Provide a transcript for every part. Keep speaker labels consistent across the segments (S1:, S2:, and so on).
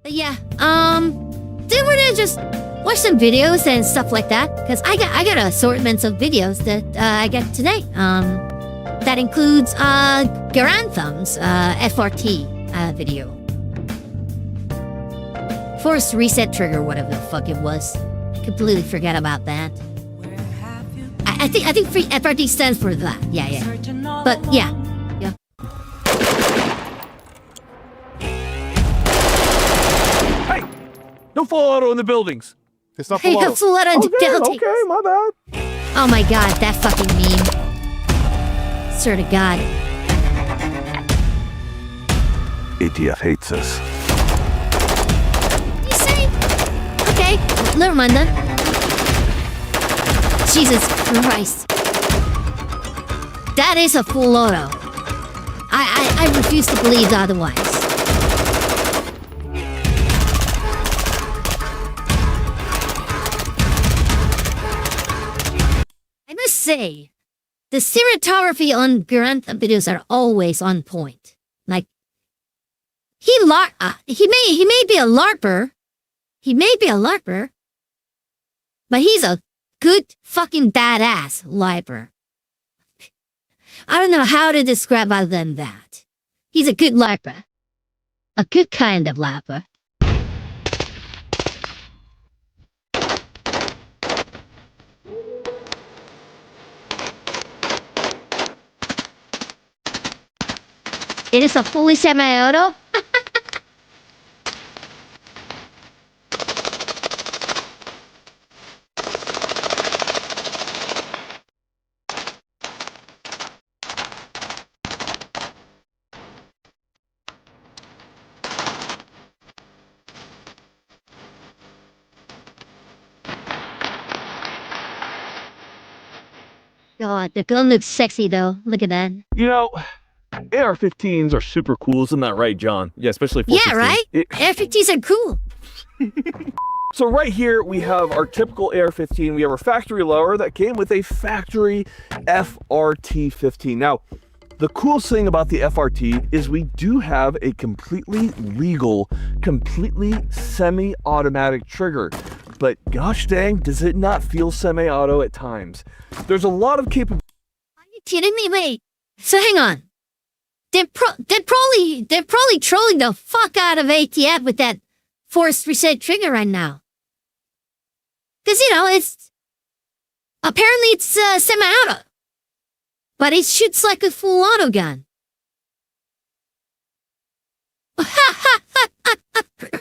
S1: But yeah, then we're gonna just watch some videos and stuff like that, because I got assortments of videos that I got today. That includes Garantham's FRT video. Force reset trigger, whatever the fuck it was. Completely forget about that. I think FRT stands for that. Yeah. But yeah.
S2: Hey! No full auto in the buildings.
S3: It's not full auto.
S1: Full auto in the buildings.
S3: Okay, my bad.
S1: Oh my god, that fucking meme. Swear to God.
S2: ATF hates us.
S1: You say? Okay, never mind then. Jesus Christ. That is a full auto. I refuse to believe otherwise. I must say, the cinematography on Garantha videos are always on point. Like, he may be a LARPer. He may be a LARPer. But he's a good fucking badass LARPer. I don't know how to describe other than that. He's a good LARPer. A good kind of LARPer. It is a fully semi-auto? God, the gun looks sexy though. Look at that.
S2: You know, AR-15s are super cool, isn't that right, John? Yeah, especially for
S1: Yeah, right? AR-15s are cool.
S2: So right here, we have our typical AR-15. We have our factory lower that came with a factory FRT-15. Now, the coolest thing about the FRT is we do have a completely legal, completely semi-automatic trigger. But gosh dang, does it not feel semi-auto at times? There's a lot of capability.
S1: Are you kidding me? Wait. So hang on. They're probably trolling the fuck out of ATF with that forced reset trigger right now. Cause you know, apparently it's semi-auto. But it shoots like a full auto gun. I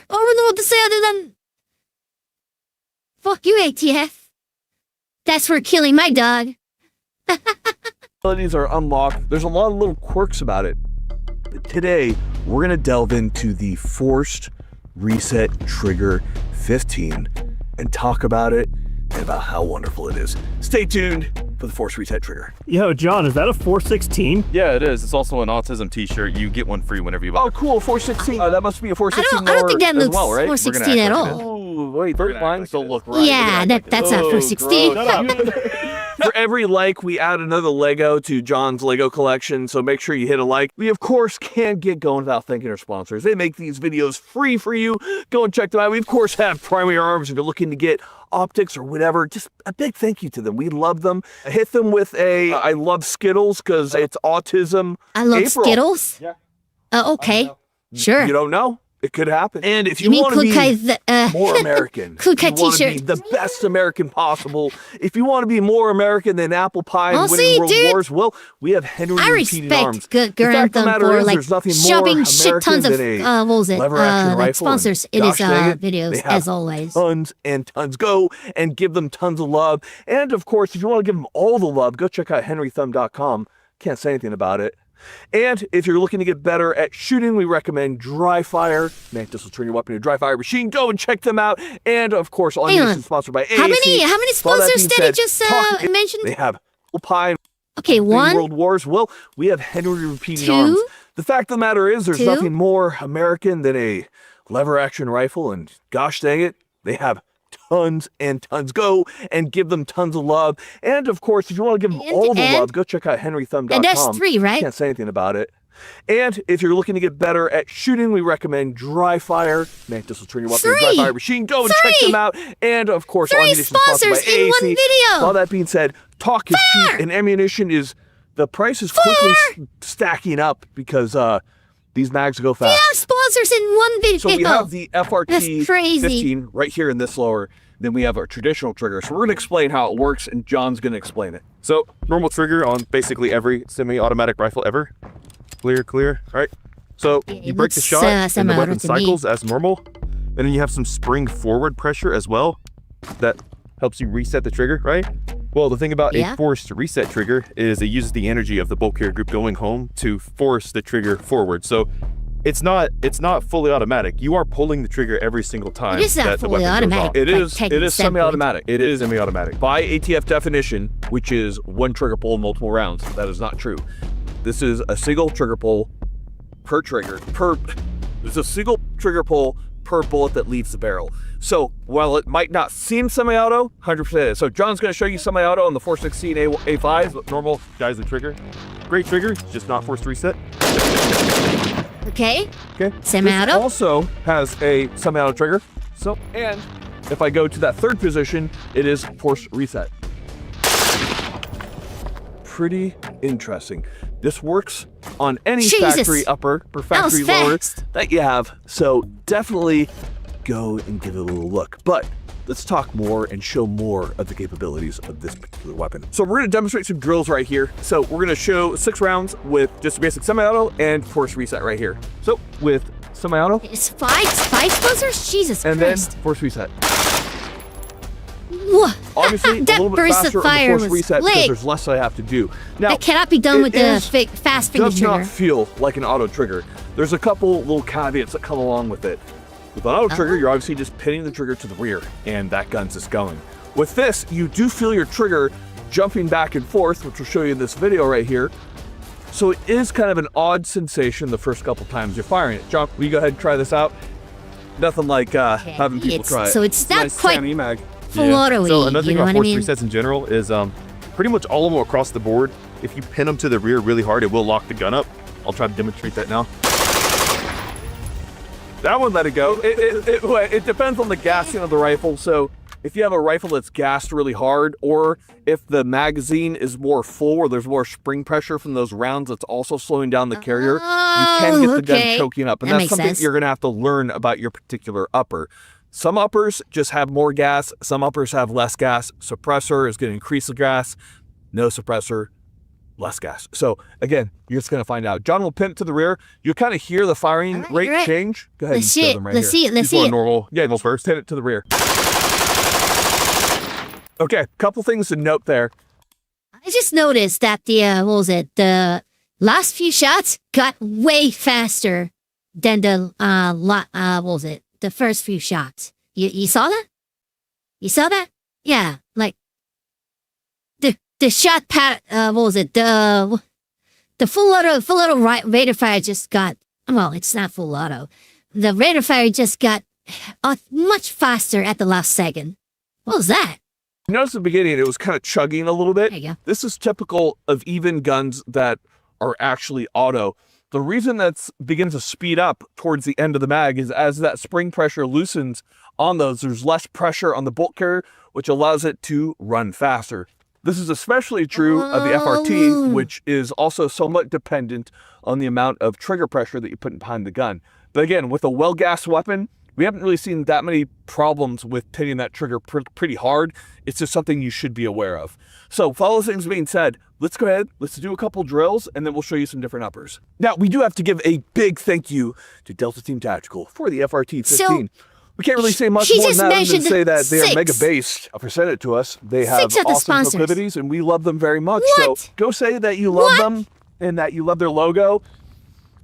S1: don't know what to say other than fuck you, ATF. That's for killing my dog.
S2: Abilities are unlocked. There's a lot of little quirks about it. Today, we're going to delve into the Forced Reset Trigger 15 and talk about it and about how wonderful it is. Stay tuned for the Forced Reset Trigger.
S3: Yo, John, is that a 416?
S4: Yeah, it is. It's also an autism t-shirt. You get one free whenever you buy.
S2: Oh, cool. 416. That must be a 416
S1: I don't think that looks
S2: well, right?
S1: 416 at all.
S2: Oh, wait. First lines don't look right.
S1: Yeah, that's not 416.
S2: For every like, we add another Lego to John's Lego collection, so make sure you hit a like. We, of course, can't get going without thanking our sponsors. They make these videos free for you. Go and check them out. We, of course, have Primary Arms if you're looking to get optics or whatever. Just a big thank you to them. We love them. Hit them with a I love Skittles because it's autism.
S1: I love
S2: April.
S1: Skittles?
S2: Yeah.
S1: Okay. Sure.
S2: You don't know? It could happen. And if you
S1: mean
S2: want to be more
S1: Kukai
S2: American, if you want to
S1: t-shirt.
S2: be the best American possible, if you want to be more American than apple pie and winning world wars, well, we have Henry repeating arms.
S1: I respect Grantham for like shoving shit tons of
S2: lever action
S1: like
S2: rifle.
S1: sponsors in his videos as always.
S2: Tons and tons. Go and give them tons of love. And of course, if you want to give them all the love, go check out henrythumb.com. Can't say anything about it. And if you're looking to get better at shooting, we recommend Dry Fire. Mantis will turn your weapon into a dry fire machine. Go and check them out. And of course, all is sponsored by AAC.
S1: How many sponsors did he just mention?
S2: They have apple pie.
S1: Okay, one.
S2: World Wars. Well, we have Henry repeating arms. The fact of the matter is, there's nothing more American than a lever action rifle. And gosh dang it, they have tons and tons. Go and give them tons of love. And of course, if you want to give them all the love, go check out henrythumb.com.
S1: And that's 3, right?
S2: Can't say anything about it. And if you're looking to get better at shooting, we recommend Dry Fire. Mantis will turn your weapon into a Dry Fire machine. Go and check them out. And of course, all ammunition sponsored by
S1: sponsors in one
S2: AAC.
S1: video.
S2: All that being said, talk is cheap, and ammunition is, the price is quickly stacking up because these mags go fast.
S1: We have sponsors in one video.
S2: So we have the
S1: That's crazy.
S2: FRT-15 right here in this lower. Then we have our traditional trigger. So we're going to explain how it works, and John's going to explain it.
S5: So normal trigger on basically every semi-automatic rifle ever. Clear, clear. All right. So
S1: Yeah,
S5: you
S1: it
S5: break the
S1: looks,
S5: shot, and the
S1: semi-auto
S5: weapon
S1: to me.
S5: cycles as normal. And then you have some spring forward pressure as well. That helps you reset the trigger, right? Well, the thing about
S1: Yeah.
S5: a forced reset trigger is it uses the energy of the bulk carrier group going home to force the trigger forward. So it's not fully automatic. You are pulling the trigger every single time
S1: It is not
S5: that the
S1: fully
S5: weapon goes
S1: automatic.
S5: off.
S2: It
S1: Like,
S2: is
S1: technical
S2: semi-automatic.
S5: It is semi-automatic.
S2: By ATF definition, which is one trigger pull, multiple rounds. That is not true. This is a single trigger pull per trigger. There's a single trigger pull per bullet that leaves the barrel. So while it might not seem semi-auto, 100% is. So John's going to show you semi-auto on the 416 A5s, but normal.
S5: Guys, the trigger. Great trigger, just not forced reset.
S1: Okay.
S2: Okay.
S1: Semi-auto.
S2: This also has a semi-auto trigger. So, and if I go to that third position, it is forced reset. Pretty interesting. This works on any
S1: Jesus.
S2: factory upper or
S1: That was
S2: factory lower
S1: fast.
S2: that you have. So definitely go and give it a little look. But let's talk more and show more of the capabilities of this particular weapon. So we're going to demonstrate some drills right here. So we're going to show 6 rounds with just basic semi-auto and force reset right here. So with semi-auto
S1: It's five explosives? Jesus
S2: and then
S1: Christ.
S2: force reset.
S1: Whoa.
S2: Obviously,
S1: That
S2: a little bit
S1: burst
S2: faster
S1: of
S2: on
S1: fire
S2: the force
S1: was
S2: reset because
S1: lit.
S2: there's less I have to do. Now,
S1: That cannot be done
S2: it
S1: with the
S2: is-
S1: fast finger
S2: does
S1: trigger.
S2: not feel like an auto trigger. There's a couple little caveats that come along with it. With an auto trigger, you're obviously just pinning the trigger to the rear, and that gun's just going. With this, you do feel your trigger jumping back and forth, which we'll show you in this video right here. So it is kind of an odd sensation the first couple times you're firing it. John, will you go ahead and try this out? Nothing like having people
S1: It's-
S2: try it.
S1: so it's not
S2: nice
S1: quite
S2: Tammy mag.
S1: full auto
S5: So another
S1: you
S5: thing
S1: know
S5: about
S1: what I
S5: forced
S1: mean?
S5: resets in general is pretty much all of them across the board. If you pin them to the rear really hard, it will lock the gun up. I'll try to demonstrate that now.
S2: That one let it go. It depends on the gassing of the rifle. So if you have a rifle that's gassed really hard, or if the magazine is more full or there's more spring pressure from those rounds that's also slowing down the carrier, you can get the gun
S1: okay.
S2: choking up. And
S1: That
S2: that's
S1: makes
S2: something
S1: sense.
S2: you're going to have to learn about your particular upper. Some uppers just have more gas. Some uppers have less gas. Suppressor is going to increase the gas. No suppressor, less gas. So again, you're just going to find out. John will pin it to the rear. You kind of hear the firing
S1: Alright,
S2: rate
S1: you're right.
S2: change. Go ahead
S1: Let's
S2: and
S1: see
S2: show
S1: it.
S2: them right
S1: Let's
S2: here.
S1: see it. Let's
S2: He's
S1: see
S2: going
S1: it.
S2: normal. Yeah, go first. Pin it to the rear. Okay, couple things to note there.
S1: I just noticed that the last few shots got way faster than the the first few shots. You saw that? You saw that? Yeah, like the shot pat the full auto rate of fire just got, well, it's not full auto. The rate of fire just got much faster at the last second. What was that?
S2: You notice at the beginning it was kind of chugging a little bit.
S1: There you go.
S2: This is typical of even guns that are actually auto. The reason that's begins to speed up towards the end of the mag is as that spring pressure loosens on those, there's less pressure on the bolt carrier, which allows it to run faster. This is especially true of the
S1: Oh.
S2: FRT, which is also somewhat dependent on the amount of trigger pressure that you put behind the gun. But again, with a well-gassed weapon, we haven't really seen that many problems with pinning that trigger pretty hard. It's just something you should be aware of. So with all those things being said, let's go ahead, let's do a couple drills, and then we'll show you some different uppers. Now, we do have to give a big thank you to Delta Team Tactical for the FRT-15.
S1: So,
S2: we can't really say much
S1: he
S2: more than
S1: just
S2: that other than
S1: mentioned
S2: say that they are
S1: six.
S2: mega based. If they sent it to us, they have
S1: Six of the
S2: awesome
S1: sponsors.
S2: proclivities, and we love them very much.
S1: What?
S2: So go say that you love
S1: What?
S2: them and that you love their logo.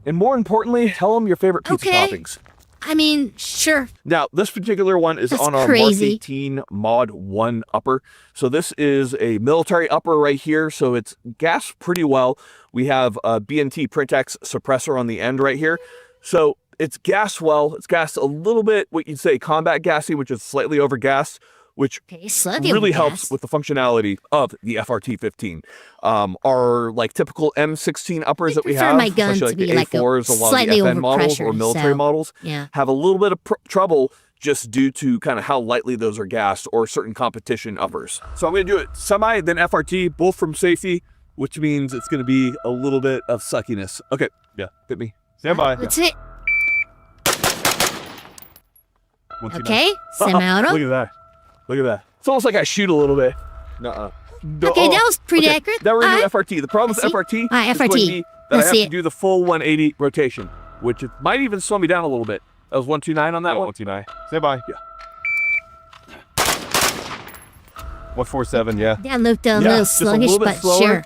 S2: And more importantly, tell them your favorite pizza
S1: Okay.
S2: toppings.
S1: I mean, sure.
S2: Now, this particular one is
S1: That's
S2: on our Mark
S1: crazy.
S2: 18 Mod 1 upper. So this is a military upper right here. So it's gassed pretty well. We have a BNT Printex suppressor on the end right here. So it's gassed well. It's gassed a little bit, what you'd say combat gassy, which is slightly over gassed. which
S1: Okay, slightly
S2: really
S1: overcast.
S2: helps with the functionality of the FRT-15. Our like typical M16 uppers that we
S1: prefer
S2: have,
S1: my gun
S2: especially
S1: to be
S2: the
S1: like a
S2: A4s, a lot of
S1: slightly
S2: the FN models or
S1: overpressured,
S2: military
S1: so,
S2: models,
S1: yeah.
S2: have a little bit of trouble just due to kind of how lightly those are gassed or certain competition uppers. So I'm going to do it semi, then FRT, both from safety, which means it's going to be a little bit of suckiness. Okay, yeah, hit me.
S5: Stand by.
S1: That's it.
S5: 129.
S1: Okay, semi-auto.
S2: Look at that. Look at that. It's almost like I shoot a little bit.
S5: Nuh-uh.
S2: No,
S1: Okay, that was pretty accurate.
S2: Now we're going to do
S1: Alright.
S2: FRT. The problem with
S1: I see.
S2: FRT
S1: Alright,
S2: is going to
S1: FRT.
S2: be that
S1: Let's
S2: I
S1: see
S2: have to
S1: it.
S2: do the full 180 rotation, which it might even slow me down a little bit. That was 129 on that one.
S5: 129. Stand by.
S2: Yeah.
S5: 147, yeah.
S1: That looked a
S2: Yeah,
S1: little
S2: just a
S1: sluggish,
S2: little bit
S1: but
S2: slower.
S1: sure.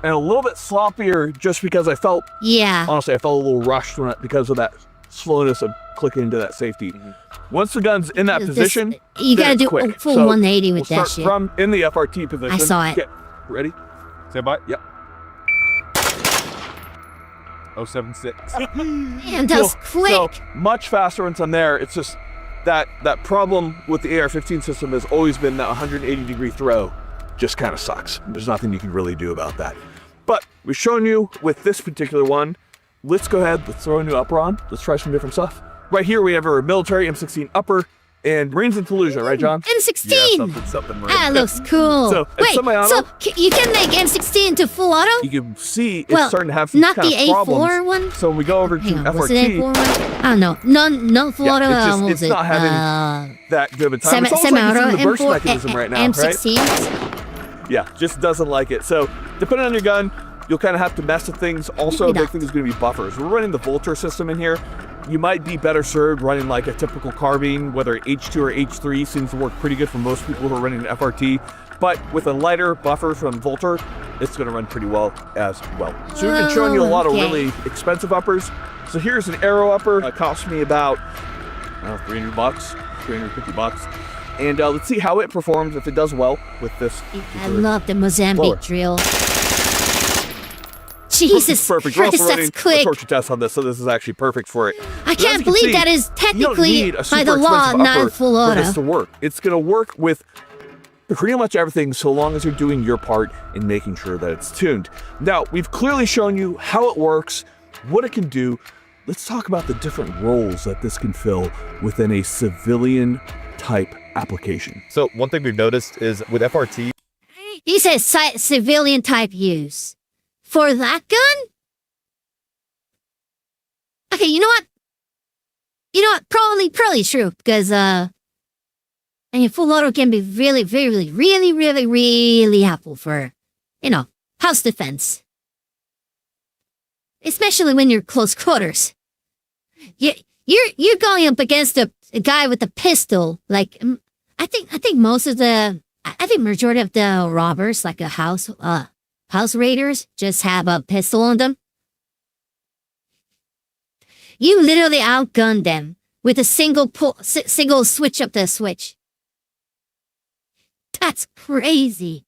S2: And a little bit sloppier just because I felt,
S1: Yeah.
S2: honestly, I felt a little rushed because of that slowness of clicking into that safety. Once the gun's in that
S1: This-
S2: position,
S1: you
S2: then
S1: gotta
S2: it's
S1: do
S2: quick.
S1: a full
S2: So
S1: 180 with
S2: we'll
S1: that
S2: start
S1: shit.
S2: from in the FRT position.
S1: I saw it.
S2: Okay, ready?
S5: Stand by.
S2: Yep.
S5: 076.
S1: Damn, that was
S2: Cool.
S1: quick.
S2: So much faster once I'm there. It's just that problem with the AR-15 system has always been that 180-degree throw just kind of sucks. There's nothing you can really do about that. But we've shown you with this particular one. Let's go ahead, let's throw a new upper on. Let's try some different stuff. Right here we have our military M16 upper and Marines in Fallujah, right, John?
S1: M16.
S5: Yeah, something right.
S1: That looks cool.
S2: So, it's
S1: Wait,
S2: semi-auto.
S1: so you can make M16 to full auto?
S2: You can see it's
S1: Well,
S2: starting to have some
S1: not
S2: kind
S1: the
S2: of problems.
S1: A4 one?
S2: So when we go over to
S1: Hang on, was it
S2: FRT,
S1: A4 one? I don't know. No full
S2: Yeah,
S1: auto.
S2: it's just-
S1: what
S2: it's
S1: was
S2: not
S1: it?
S2: having that good of a time. It's almost
S1: Semi-auto
S2: like it's in the burst
S1: M4,
S2: mechanism right now, right?
S1: M16s.
S2: Yeah, just doesn't like it. So depending on your gun, you'll kind of have to mess with things. Also, a
S1: Maybe
S2: big
S1: not.
S2: thing is going to be buffers. We're running the Vulture system in here. You might be better served running like a typical carbine, whether H2 or H3 seems to work pretty good for most people who are running an FRT. But with a lighter buffer from Vulture, it's going to run pretty well as well. So we've been showing you a lot of
S1: Okay.
S2: really expensive uppers. So here's an Arrow upper. It cost me about, I don't know, $300, $350. And let's see how it performs if it does well with this.
S1: I love the Mozambique
S2: Lower.
S1: drill. Jesus
S2: Perfect. We're
S1: Christ,
S2: also running
S1: that's quick.
S2: a torture test on this, so this is actually perfect for it.
S1: I
S2: But as
S1: can't
S2: you can
S1: believe
S2: see,
S1: that is
S2: you don't
S1: technically,
S2: need a
S1: by
S2: super
S1: the law,
S2: expensive upper
S1: not full
S2: for
S1: auto.
S2: this to work. It's going to work with pretty much everything so long as you're doing your part in making sure that it's tuned. Now, we've clearly shown you how it works, what it can do. Let's talk about the different roles that this can fill within a civilian type application.
S5: So one thing we've noticed is with FRT,
S1: He says civilian type use. For that gun? Okay, you know what? Probably true, because, I mean, full auto can be really helpful for, house defense. Especially when you're close quarters. You're going up against a guy with a pistol. Like, I think majority of the robbers, like house raiders, just have a pistol on them. You literally outgun them with a single switch of the switch. That's crazy.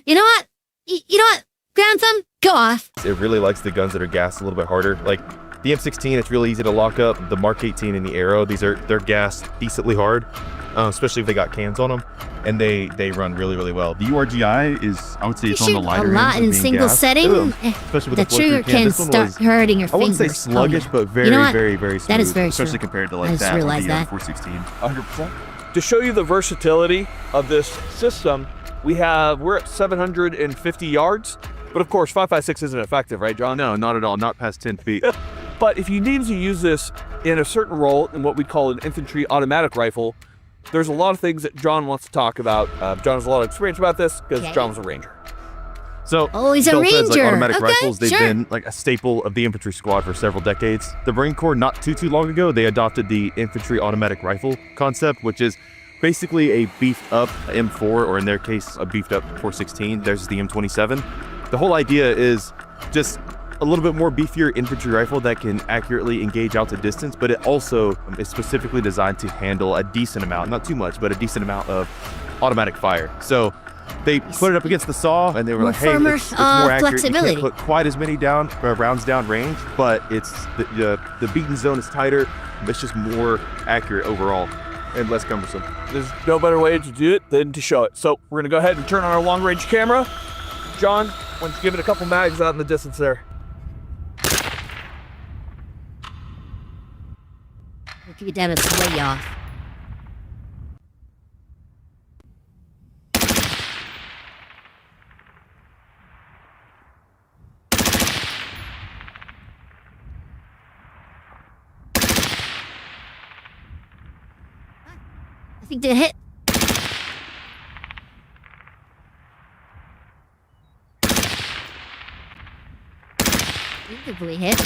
S1: You know what? You know what? Ground thumb, go off.
S5: it really likes the guns that are gassed a little bit harder. Like the M16, it's really easy to lock up. The Mark 18 and the Arrow, they're gassed decently hard, especially if they got cans on them, and they run really well.
S4: The URGI is, I would say,
S1: You
S4: it's on the
S1: shoot a
S4: lighter
S1: lot
S4: end
S1: in
S4: of being
S1: single
S4: gassed.
S1: setting.
S5: Especially with
S1: The
S5: the
S1: trigger
S5: flow-through can.
S1: can
S5: This one
S1: start
S5: was,
S1: hurting your
S5: I wouldn't
S1: fingers.
S5: say sluggish, but very,
S1: You know what?
S5: very smooth.
S1: That is very
S4: Especially
S1: true.
S4: compared to
S1: I
S4: like
S1: just
S4: that with
S1: realized
S4: the
S1: that.
S4: 416.
S2: 100%. To show you the versatility of this system, we're at 750 yards, but of course 5.56 isn't effective, right, John?
S5: No, not at all. Not past 10 feet.
S2: But if you need to use this in a certain role in what we call an infantry automatic rifle, there's a lot of things that John wants to talk about. John has a lot of experience about this because
S1: Okay.
S2: John was a ranger.
S5: So,
S1: Oh, he's a
S5: Delta is like
S1: ranger.
S5: automatic
S1: Okay,
S5: rifles. They've
S1: sure.
S5: been like a staple of the infantry squad for several decades. The Marine Corps, not too long ago, they adopted the infantry automatic rifle concept, which is basically a beefed up M4, or in their case, a beefed up 416. There's the M27. The whole idea is just a little bit more beefier infantry rifle that can accurately engage out to distance, but it also is specifically designed to handle a decent amount, not too much, but a decent amount of automatic fire. So they put it up against the saw, and they were
S1: More
S5: like, "Hey,
S1: firmer,
S5: it's more accurate.
S1: flexibility."
S5: You can't put quite as many rounds down range, but it's the beaten zone is tighter. It's just more accurate overall." and less cumbersome.
S2: There's no better way to do it than to show it. So we're gonna go ahead and turn on our long range camera. John, why don't you give it a couple mags out in the distance there?
S1: If you damn it's way off. I think they hit. Beautifully hit.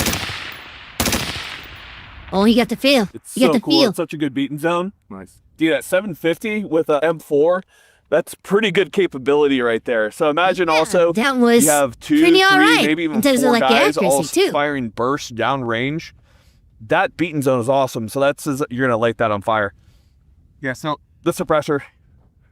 S1: Oh, he got the feel.
S2: It's
S1: He got
S2: so
S1: the
S2: cool.
S1: feel.
S2: It's such a good beating zone.
S5: Nice.
S2: Dude, at 750 with a M4, that's pretty good capability right there. So imagine also
S1: that was
S2: you have two,
S1: pretty
S2: three,
S1: alright
S2: maybe even
S1: in terms of,
S2: four
S1: like,
S2: guys all
S1: accuracy, too.
S2: firing bursts downrange. That beating zone is awesome. So you're gonna light that on fire.
S5: Yeah, so
S2: The suppressor.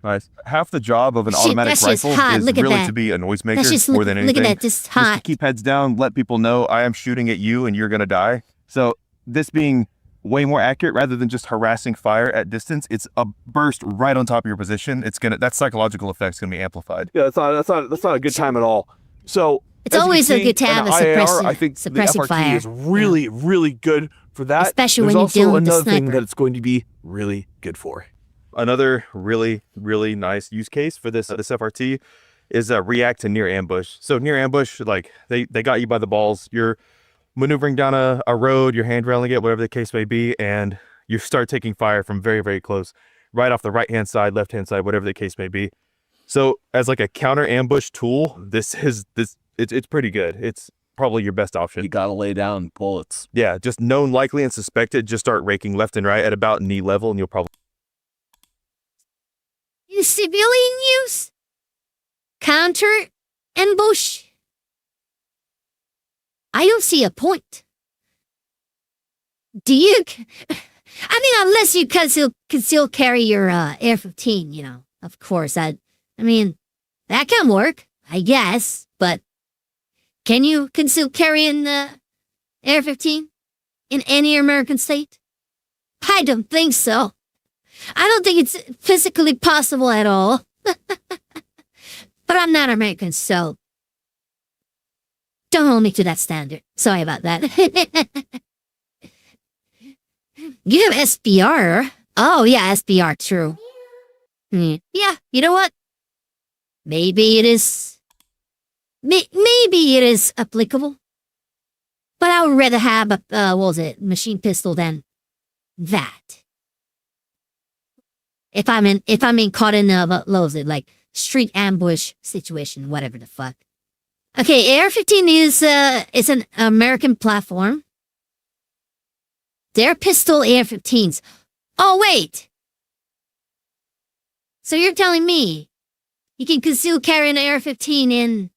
S5: nice. Half the job of an
S1: Shit,
S5: automatic
S1: that's just
S5: rifle
S1: hot.
S5: is
S1: Look at
S5: really
S1: that.
S5: to be a noisemaker
S1: That's just
S5: more than
S1: look
S5: anything.
S1: at that, just
S5: Just
S1: hot.
S5: to keep heads down, let people know I am shooting at you and you're gonna die. So this being way more accurate rather than just harassing fire at distance, it's a burst right on top of your position. That psychological effect's gonna be amplified.
S2: Yeah, that's not a good time at all. So
S1: It's
S2: as you
S1: always
S2: can
S1: a
S2: see,
S1: good time
S2: an
S1: to
S2: IAR,
S1: suppress-
S2: I think the
S1: suppressing
S2: FRT
S1: fire.
S2: is really, really good for that.
S1: Especially
S2: There's
S1: when you're
S2: also
S1: dealing with the
S2: another thing
S1: sniper.
S2: that it's going to be really good for.
S5: Another really, really nice use case for this FRT is react to near ambush. So near ambush, like they got you by the balls. You're maneuvering down a road, you're handrailing it, whatever the case may be, and you start taking fire from very, very close, right off the right-hand side, left-hand side, whatever the case may be. So as like a counter ambush tool, it's pretty good. It's probably your best option.
S2: You gotta lay down bullets.
S5: Yeah, just known, likely, and suspected, just start raking left and right at about knee level, and you'll probably
S1: In civilian use? Counter ambush? I don't see a point. Do you? I mean, unless you conceal carry your AR-15, you know. Of course, that can work, I guess. But can you conceal carry an AR-15 in any American state? I don't think so. I don't think it's physically possible at all. But I'm not American, so don't hold me to that standard. Sorry about that. You have SBR. Oh, yeah, SBR, true. Yeah, you know what? Maybe it is... Maybe it is applicable. But I would rather have a, machine pistol than that. If I'm in caught in like street ambush situation, whatever the fuck. Okay, AR-15 is an American platform. They're pistol AR-15s. Oh wait. So you're telling me you can conceal carry an AR-15 in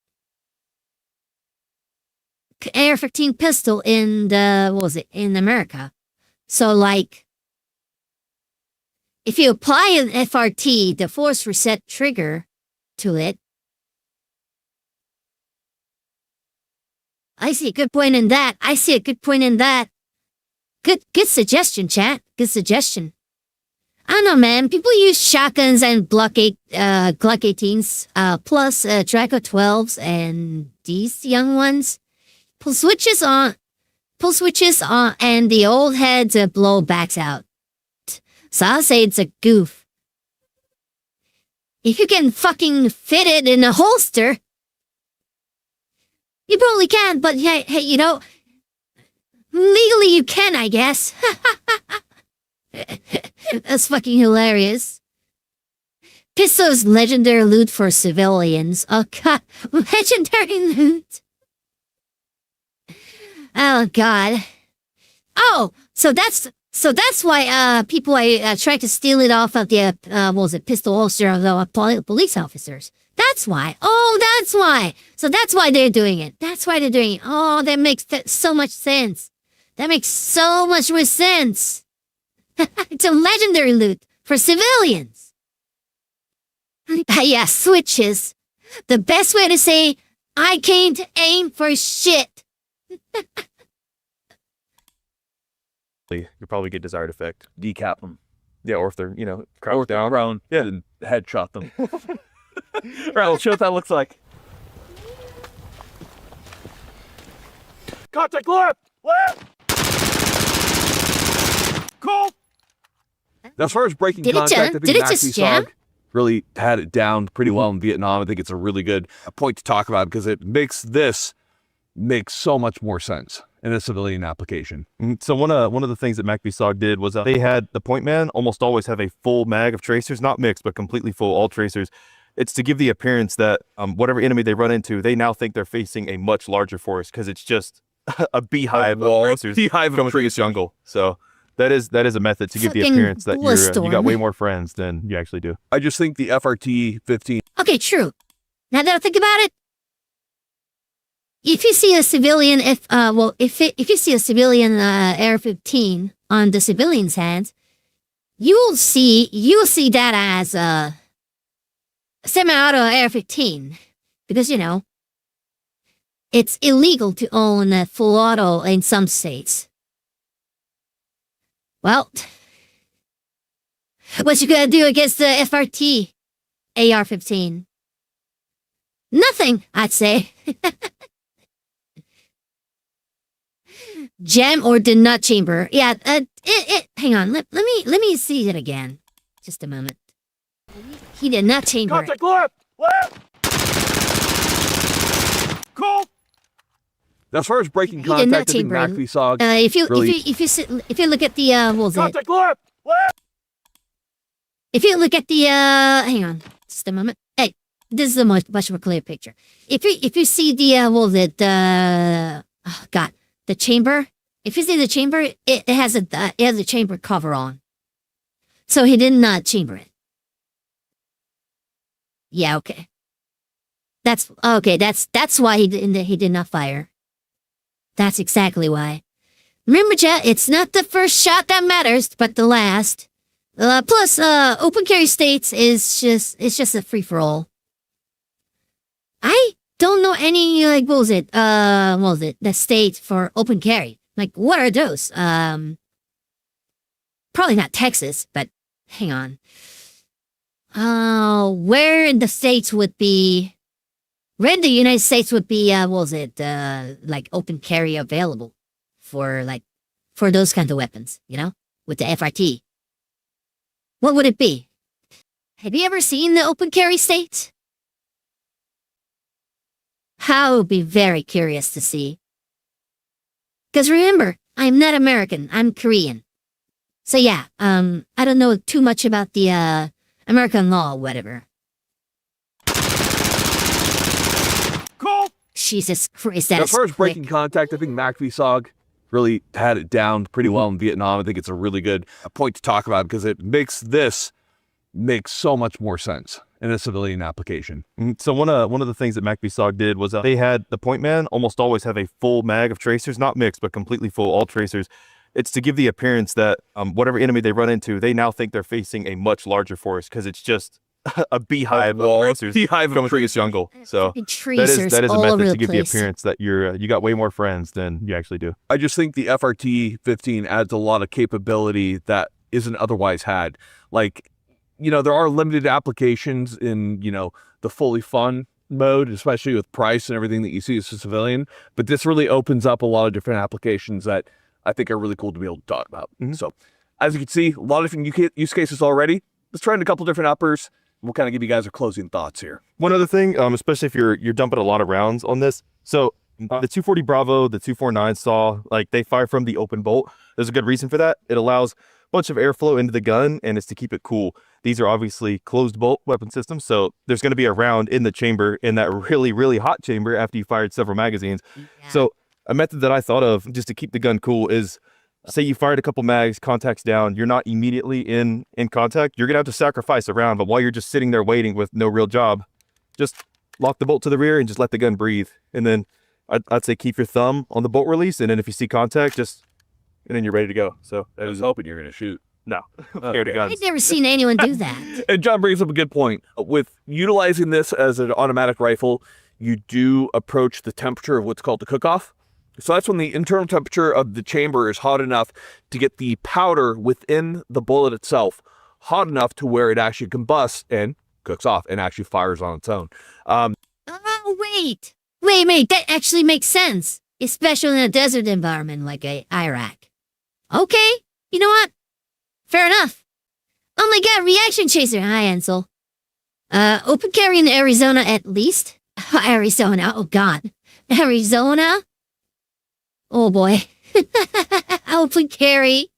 S1: AR-15 pistol in in America? So like, if you apply an FRT, the force reset trigger to it, I see a good point in that. Good suggestion, chat. Good suggestion. I don't know, man. People use shotguns and Glock 18s, plus Draco 12s and these young ones. Pull switches on, and the old heads blow backs out. So I'll say it's a goof. If you can fucking fit it in a holster, you probably can, but hey, you know, legally you can, I guess. That's fucking hilarious. Pistol's legendary loot for civilians. Oh god, legendary loot. Oh god. Oh, so that's why people tried to steal it off of the pistol holster of the police officers. That's why. Oh, that's why. So that's why they're doing it. Oh, that makes so much sense. That makes so much more sense. It's a legendary loot for civilians. Yeah, switches. The best way to say I can't aim for shit.
S5: you'll probably get desired effect.
S2: Decap them.
S5: Yeah, or if they're, you know,
S2: Or
S5: crouched down.
S2: down,
S5: Yeah.
S2: and headshot them. All right, let's show what that looks like. Contact left! Left! Cool! Now, as far as breaking
S1: Did it
S2: contact,
S1: jam?
S2: I think
S1: Did it
S2: Max
S1: just jam?
S2: Visog really had it down pretty well in Vietnam. I think it's a really good point to talk about because it makes so much more sense in a civilian application.
S5: So one of the things that MacVSOG did was they had the point man almost always have a full mag of tracers, not mixed, but completely full, all tracers. It's to give the appearance that whatever enemy they run into, they now think they're facing a much larger force because it's just a beehive of tracers coming through this jungle. So that is a method to give the
S1: Fucking
S5: appearance that you got
S1: Bulletstorm.
S5: way more friends than you actually do.
S2: I just think the FRT-15
S1: Okay, true. Now that I think about it, if you see a civilian, if you see a civilian AR-15 on the civilian's hands, you'll see that as a semi-auto AR-15 because you know it's illegal to own a full auto in some states. Well, what you gonna do against the FRT AR-15? Nothing, I'd say. Jam or did not chamber? Yeah. Hang on. Let me see it again. Just a moment. He did not chamber.
S2: Contact left! Left! Cool! Now, as far as breaking
S1: He did not
S2: contact, I think
S1: chamber.
S2: Mac Visog
S1: If you look at the what was it?
S2: Contact left! Left!
S1: If you look at the hang on, just a moment. Hey, this is a much more clear picture. If you see the what was it? The chamber. If you see the chamber, it has a chamber cover on. So he did not chamber it. Yeah, okay. That's okay. That's why he did not fire. That's exactly why. Remember, Jet, it's not the first shot that matters, but the last. Plus, open carry states is just a free for all. I don't know any what was it? The state for open carry. Like, what are those? Probably not Texas, but hang on. Where in the States would be, where in the United States would be, like open carry available for those kinds of weapons, you know, with the FRT? What would it be? Have you ever seen the open carry states? I would be very curious to see. Because remember, I'm not American, I'm Korean. So yeah, I don't know too much about the, American law or whatever.
S2: Cool!
S1: Jesus Christ,
S2: Now,
S1: that
S2: as
S1: is
S2: far as
S1: quick.
S2: breaking contact, I think Mac Visog really had it down pretty well in Vietnam. I think it's a really good point to talk about because it makes so much more sense in a civilian application.
S5: So one of the things that MacVSOG did was they had the point man almost always have a full mag of tracers, not mixed, but completely full, all tracers. It's to give the appearance that whatever enemy they run into, they now think they're facing a much larger force because it's just a beehive of tracers coming through this jungle. So
S1: Tracers
S5: that is a
S1: all over
S5: method
S1: the
S5: to give the
S1: place.
S5: appearance that you got way more friends than you actually do.
S2: I just think the FRT-15 adds a lot of capability that isn't otherwise had. Like, you know, there are limited applications in, you know, the fully fun mode, especially with price and everything that you see as a civilian. But this really opens up a lot of different applications that I think are really cool to be able to talk about. So, as you can see, a lot of different use cases already. Let's try in a couple different uppers. We'll kind of give you guys our closing thoughts here.
S5: One other thing, especially if you're dumping a lot of rounds on this. So the 240 Bravo, the 249 saw, like they fire from the open bolt. There's a good reason for that. It allows a bunch of airflow into the gun and it's to keep it cool. These are obviously closed bolt weapon systems. So there's going to be a round in the chamber in that really, really hot chamber after you fired several magazines.
S1: Yeah.
S5: So a method that I thought of just to keep the gun cool is, say you fired a couple mags, contact's down, you're not immediately in contact, you're gonna have to sacrifice a round, but while you're just sitting there waiting with no real job, just lock the bolt to the rear and just let the gun breathe. And then I'd say keep your thumb on the bolt release, and then if you see contact, and then you're ready to go. So
S2: I was hoping you're going to shoot.
S5: no, scared of guns.
S1: I've never seen anyone do that.
S2: And John brings up a good point. With utilizing this as an automatic rifle, you do approach the temperature of what's called the cook-off. So that's when the internal temperature of the chamber is hot enough to get the powder within the bullet itself hot enough to where it actually combusts and cooks off and actually fires on its own.
S1: Oh, wait. Wait, that actually makes sense. Especially in a desert environment like Iraq. Okay, you know what? Fair enough. Oh my god, reaction chaser. Hi, Ansel. Open carry in Arizona at least. Arizona, oh god. Arizona? Oh boy. Open carry.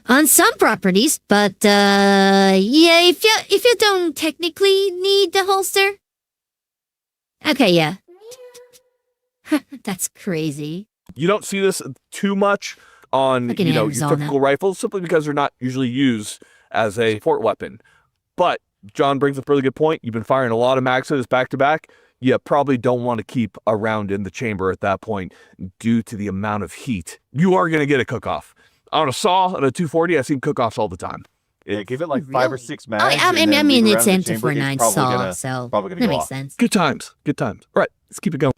S1: On some properties, but yeah, if you don't technically need the holster. Okay, yeah. That's crazy.
S2: You don't see this too much on
S1: Like in
S2: your
S1: Arizona.
S2: typical rifles, simply because they're not usually used as a fort weapon. But John brings up a really good point. You've been firing a lot of mags to this back to back. You probably don't want to keep a round in the chamber at that point due to the amount of heat. You are going to get a cook-off. On a saw, on a 240, I've seen cook-offs all the time.
S5: Yeah, give it like 5 or
S1: Really?
S5: 6
S1: Oh,
S5: mags.
S1: I
S5: and then
S1: mean,
S5: leave it
S1: it's
S5: around the chamber,
S1: M249
S5: it's probably
S1: saw,
S5: gonna-
S1: so
S5: probably gonna
S1: that
S5: go
S1: makes
S5: off.
S1: sense.
S2: Good times. Good times. All right, let's keep it going.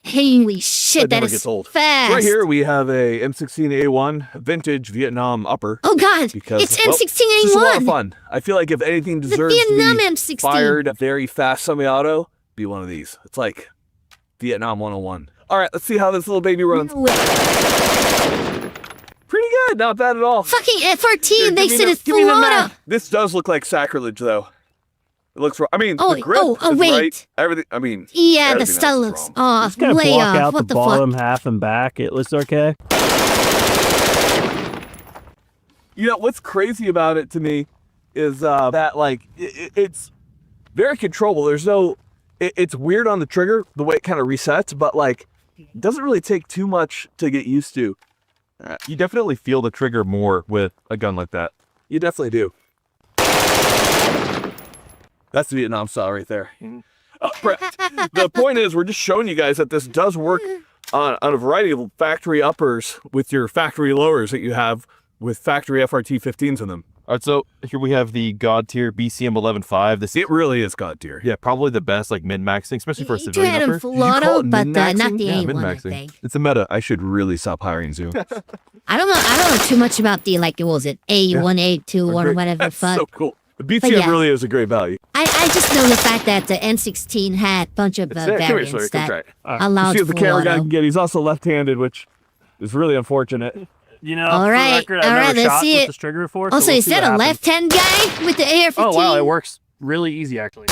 S1: Holy shit, that
S2: never
S1: is
S2: gets old.
S1: fast.
S2: Right here, we have a M16A1 vintage Vietnam upper.
S1: Oh god,
S2: Because,
S1: it's
S2: well, It's just a lot of
S1: M16A1.
S2: fun. I feel like if anything
S1: The
S2: deserves to
S1: Vietnam
S2: be
S1: M16.
S2: fired very fast semi-auto, be one of these. It's like Vietnam 101. All right, let's see how this little baby runs.
S1: No way.
S2: Pretty good, not bad at all.
S1: Fucking
S2: Here,
S1: F14, they
S2: give me
S1: said
S2: the-
S1: it's
S2: give me
S1: full
S2: the
S1: auto.
S2: map. This does look like sacrilege, though. It looks. I mean,
S1: Oh,
S2: the grip
S1: oh,
S2: is
S1: wait.
S2: right. Everything. I mean,
S1: Yeah, the
S2: everything
S1: stuff
S2: else is
S1: looks
S2: wrong.
S1: off,
S3: Just kind of
S1: way
S3: block
S1: off.
S3: out
S1: What
S3: the
S1: the fuck?
S3: bottom half and back. It looks okay.
S2: You know what's crazy about it to me is that like it's very controllable. There's no. It's weird on the trigger the way it kind of resets, but like it doesn't really take too much to get used to.
S5: You definitely feel the trigger more with a gun like that.
S2: You definitely do. That's the Vietnam style right there. Brett, the point is, we're just showing you guys that this does work on a variety of factory uppers with your factory lowers that you have with factory FRT 15s in them.
S5: All right, so here we have the God tier BCM 11.5. This is,
S2: It really is God tier.
S5: yeah, probably the best like mid-max thing, especially for a
S1: You
S5: civilian
S1: had him
S5: upper.
S1: full
S2: Did you call
S1: auto,
S2: it
S1: but not
S2: min-maxing?
S1: the
S5: Yeah,
S1: A1, I
S5: min-maxing.
S1: think.
S2: It's a meta. I should really stop hiring Zoom.
S1: I don't know too much about the, like, what was it, A1, A2, or
S2: Great.
S1: whatever
S2: That's
S1: fuck.
S2: so cool. The BCM
S1: yeah.
S2: really is a great value.
S1: I just know the fact that the N16 had a bunch of
S2: It's there. Come here,
S1: variants
S2: Sawyer. Come try
S1: that
S2: it.
S1: allowed
S2: See if the
S1: full
S2: camera guy
S1: auto.
S2: can get. He's also left-handed, which is really unfortunate.
S3: You know,
S1: All
S3: for
S1: right,
S3: the record,
S1: all
S3: I've
S1: right,
S3: never
S1: let's
S3: shot
S1: see
S3: with
S1: it.
S3: this trigger before.
S1: Also,
S3: so we'll
S1: is
S3: see
S1: that
S3: what
S1: a
S3: happens.
S1: left-hand guy with the AR-15?
S3: Oh wow, it works really easy actually.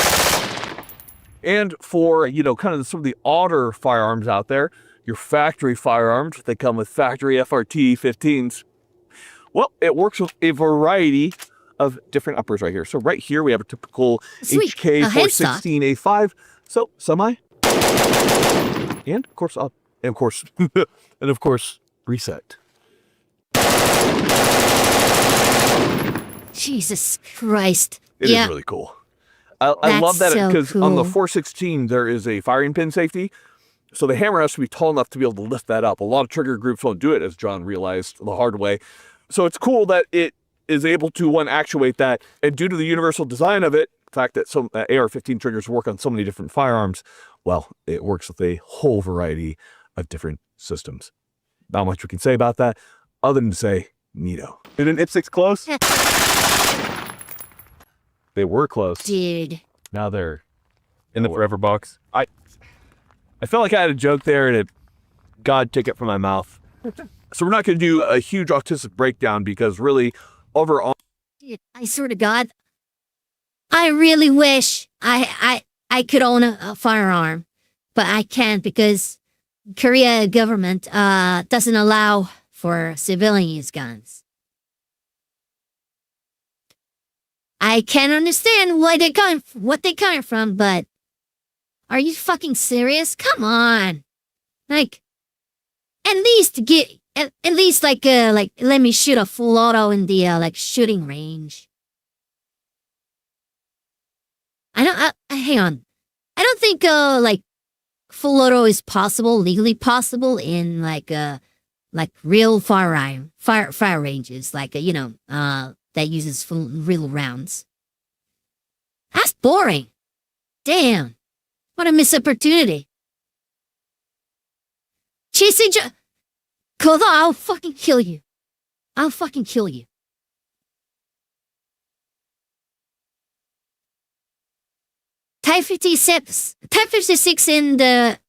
S2: And for, kind of some of the odder firearms out there, your factory firearms, they come with factory FRT 15s. Well, it works with a variety of different uppers right here. So right here, we have a typical
S1: Sweet,
S2: HK
S1: a headstock.
S2: 416A5. So semi. And of course up. And of course, reset.
S1: Jesus Christ.
S2: It is
S1: yeah.
S2: really cool. I love that
S1: so
S2: because on the
S1: cool.
S2: 416 there is a firing pin safety, so the hammer has to be tall enough to be able to lift that up. A lot of trigger groups won't do it, as John realized the hard way. So it's cool that it is able to actuate that, and due to the universal design of it, the fact that some AR-15 triggers work on so many different firearms, well, it works with a whole variety of different systems. Not much we can say about that, other than to say, neato. Did an IPSC close? They were close.
S1: Dude.
S2: Now they're
S5: In the forever box.
S2: I felt like I had a joke there and it God took it from my mouth. So we're not going to do a huge autistic breakdown because really overall,
S1: Dude, I swear to God, I really wish I could own a firearm, but I can't because Korea government doesn't allow for civilian use guns. I can't understand what they're coming from, but are you fucking serious? Come on, like at least let me shoot a full auto in the shooting range. Hang on. I don't think full auto is legally possible in real fire ranges, that uses real rounds. That's boring. Damn. What a missed opportunity. Chasing Koda, I'll fucking kill you. I'll fucking kill you. Type 56 in the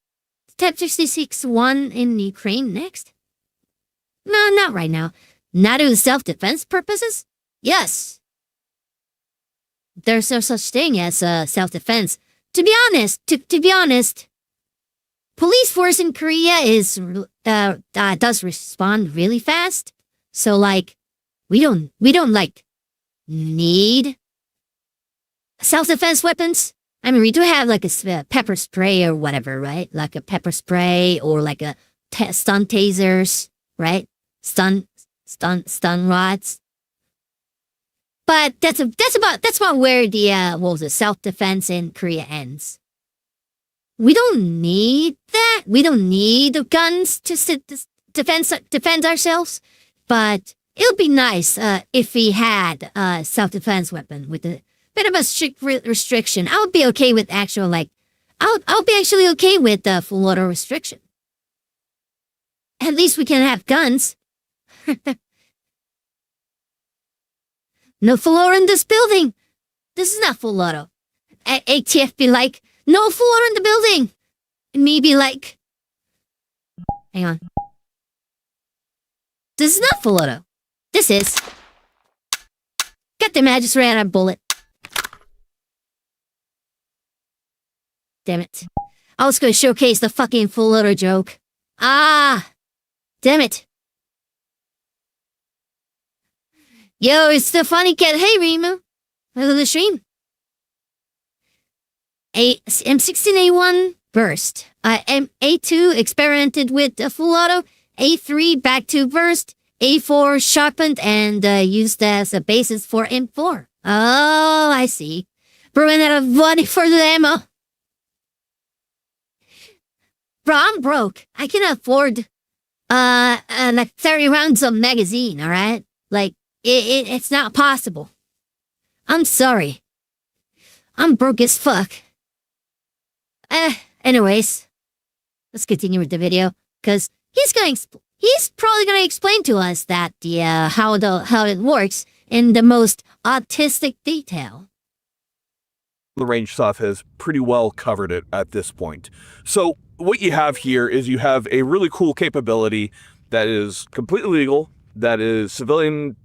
S1: Type 56 one in Ukraine next? No, not right now. Not in self-defense purposes? Yes. There's no such thing as self-defense. To be honest, police force in Korea does respond really fast. So like, we don't like need self-defense weapons. I mean, we do have like a pepper spray or whatever, right? Like a pepper spray or like a stun tasers, right? Stun rods. But that's about where the self-defense in Korea ends. We don't need that. We don't need the guns to defend ourselves. But it would be nice if we had a self-defense weapon with a bit of a strict restriction. I would be okay with actual I'll be actually okay with the full auto restriction. At least we can have guns. No full auto in this building. This is not full auto. ATF be like, no full auto in the building. And me be like, hang on. This is not full auto. This is. Goddamn, I just ran out of bullet. Damn it. I was going to showcase the fucking full auto joke. Ah! Damn it. Yo, it's the funny cat. Hey, Rimu. Welcome to the stream. M16A1 burst. A2 experimented with full auto. A3 back to burst. A4 sharpened and used as a basis for M4. Oh, I see. Brewing out of money for the ammo. Bro, I'm broke. I can afford like 30 rounds of magazine, alright? Like, it's not possible. I'm sorry. I'm broke as fuck. Anyways, let's continue with the video, because he's probably gonna explain to us that how it works in the most autistic detail.
S2: The range stuff has pretty well covered it at this point. So what you have here is you have a really cool capability that is completely legal, that is civilian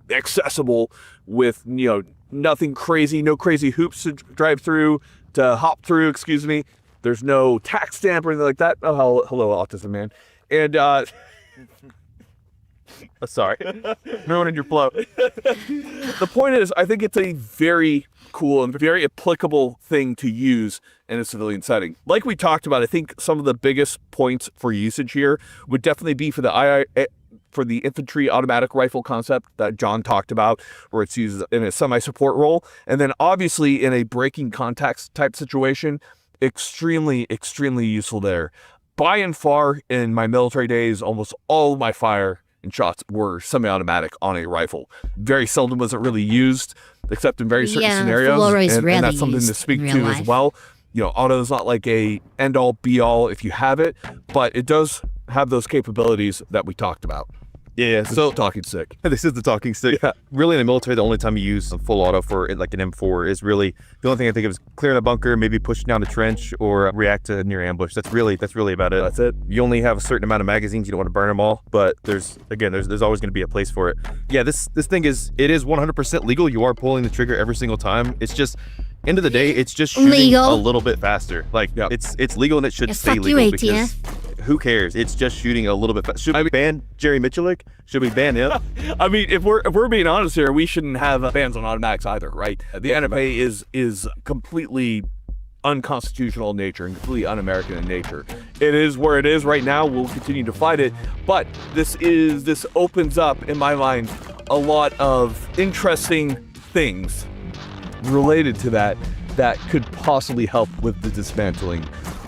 S2: accessible, with nothing crazy, no crazy hoops to drive through, to hop through, excuse me. There's no tax stamp or anything like that. Oh, hello, autism man. And
S5: Sorry. Ruining your flow.
S2: The point is, I think it's a very cool and very applicable thing to use in a civilian setting. Like we talked about, I think some of the biggest points for usage here would definitely be for the infantry automatic rifle concept that John talked about, where it's used in a semi-support role. And then obviously in a breaking contacts type situation, extremely, extremely useful there. By and far, in my military days, almost all of my fire and shots were semi-automatic on a rifle. Very seldom was it really used, except in very certain scenarios. And that's something to speak to as well. Auto is not like a end-all, be-all if you have it, but it does have those capabilities that we talked about.
S5: Yeah, so
S2: talking stick.
S5: This is the talking stick. Yeah. Really, in the military, the only time you use a full auto for like an M4 is really the only thing I think of is clearing a bunker, maybe pushing down a trench, or react to a near ambush. That's really about it.
S2: That's it.
S5: You only have a certain amount of magazines. You don't want to burn them all, but there's always going to be a place for it. Yeah, this thing is 100% legal. You are pulling the trigger every single time. It's just, end of the day, it's just shooting a little bit faster. Like, it's legal and it should stay legal, because who cares? It's just shooting a little bit faster. Should we ban Jerry Michulik? Should we ban him?
S2: I mean, if we're being honest here, we shouldn't have bans on automatics either, right? The NFA is completely unconstitutional in nature and completely un-American in nature. It is where it is right now. We'll continue to fight it, but this opens up, in my mind, a lot of interesting things related to that could possibly help with the dismantling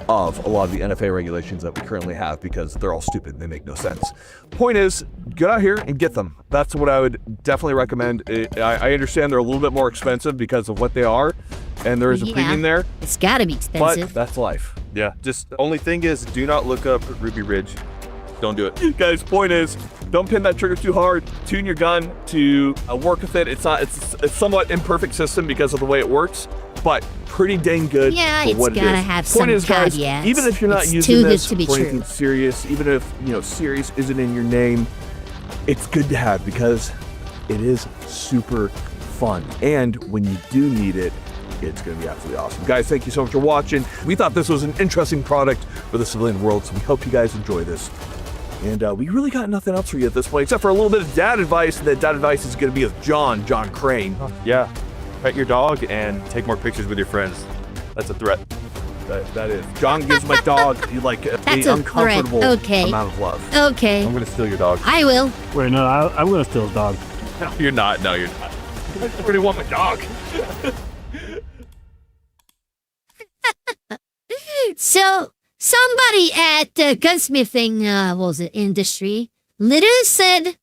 S2: of a lot of the NFA regulations that we currently have, because they're all stupid and they make no sense. Point is, get out here and get them. That's what I would definitely recommend. I understand they're a little bit more expensive because of what they are, and there is a premium there.
S1: It's gotta be expensive.
S2: But that's life.
S5: Yeah, just the only thing is, do not look up Ruby Ridge.
S4: Don't do it.
S2: Guys, point is, don't pin that trigger too hard. Tune your gun to work with it. It's somewhat imperfect system because of the way it works, but pretty dang good.
S1: Yeah,
S2: for
S1: it's
S2: what it
S1: gotta
S2: is.
S1: have some
S2: Point is, guys,
S1: caveats.
S2: even if you're not
S1: It's
S2: using
S1: too good
S2: this
S1: to be
S2: for
S1: true.
S2: anything serious, even if serious isn't in your name, it's good to have because it is super fun. And when you do need it, it's going to be absolutely awesome. Guys, thank you so much for watching. We thought this was an interesting product for the civilian world, so we hope you guys enjoy this. And we really got nothing else for you at this point, except for a little bit of dad advice. That dad advice is going to be with John Crane.
S5: Yeah, pet your dog and take more pictures with your friends. That's a threat.
S2: That is. John gives my dog like
S1: That's
S2: an
S1: a threat.
S2: uncomfortable
S1: Okay.
S2: amount of love.
S1: Okay,
S5: I'm gonna steal your dog.
S1: I will.
S3: Wait, no, I'm gonna steal his dog.
S4: No, you're not. No, you're not.
S2: I really want my dog.
S1: So somebody at the gunsmithing industry literally said,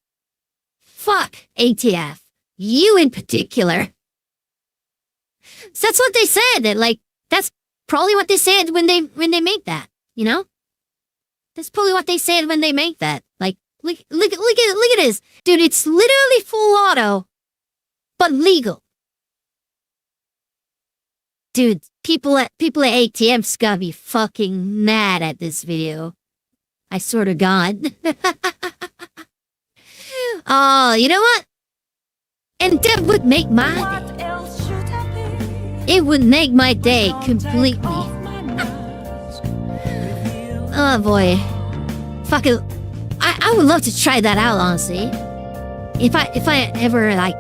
S1: "Fuck ATF, you in particular." So that's what they said. That, like, that's probably what they said when they made that. You know, that's probably what they said when they made that. Like, look at this, dude. It's literally full auto, but legal. Dude, people at ATM's gotta be fucking mad at this video. I swear to God. Oh, you know what? And that would make my day. It would make my day completely. Oh boy. Fuck it. I would love to try that out, honestly. If I ever like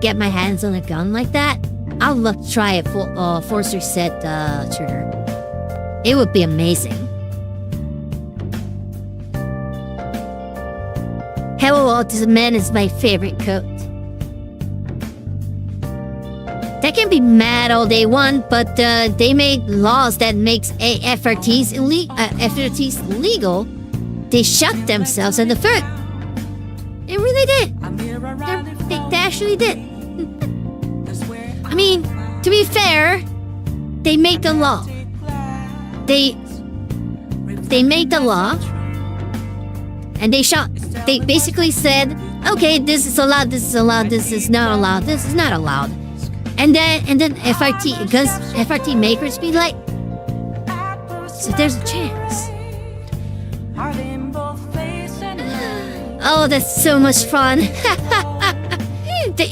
S1: get my hands on a gun like that, I would love to try a force reset trigger. It would be amazing. Hello, this man is my favorite coat. They can be mad all they want, but they made laws that makes FRTs illegal. They shot themselves in the foot. They really did. They actually did. I mean, to be fair, they made the law. They made the law, and they basically said, okay, this is allowed, this is allowed, this is not allowed, this is not allowed. And then FRT makers be like, so there's a chance. Oh, that's so much fun. The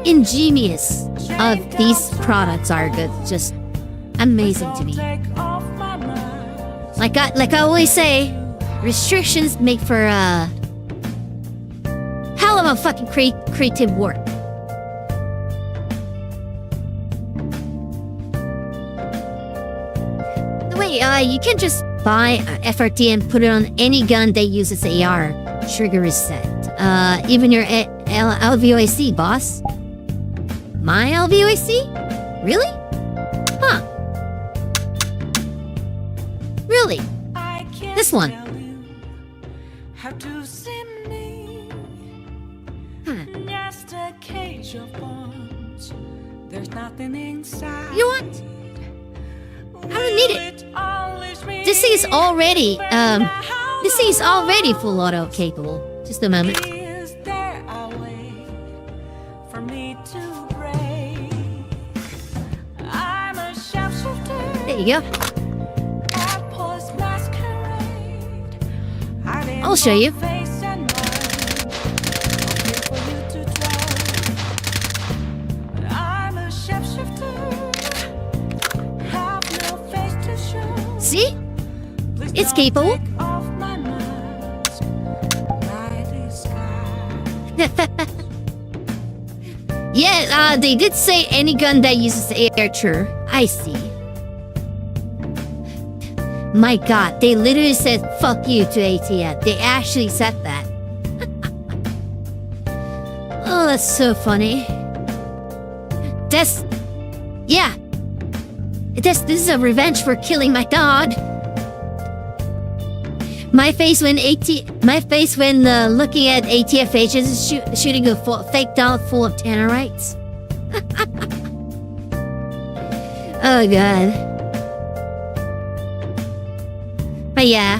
S1: ingenious of these products are good. Just amazing to me. Like I always say, restrictions make for a hell of a fucking creative work. Wait, you can't just buy a FRT and put it on any gun that uses AR trigger reset. Even your LVOAC, boss. My LVOAC? Really? Huh. Really? This one. Huh. You know what? I don't need it. This thing is already full auto capable. Just a moment. There you go. I'll show you. See? It's capable. Yeah, they did say any gun that uses AR trigger. I see. My God, they literally said "fuck you" to ATF. They actually said that. Oh, that's so funny. This is a revenge for killing my dog. My face when looking at ATF agents shooting a fake dog full of tannerites. Oh God. My yeah.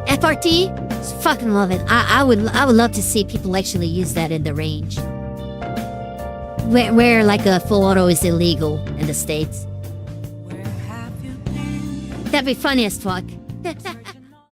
S1: FRT? Fucking love it. I would love to see people actually use that in the range. Where like a full auto is illegal in the States. That'd be funny as fuck.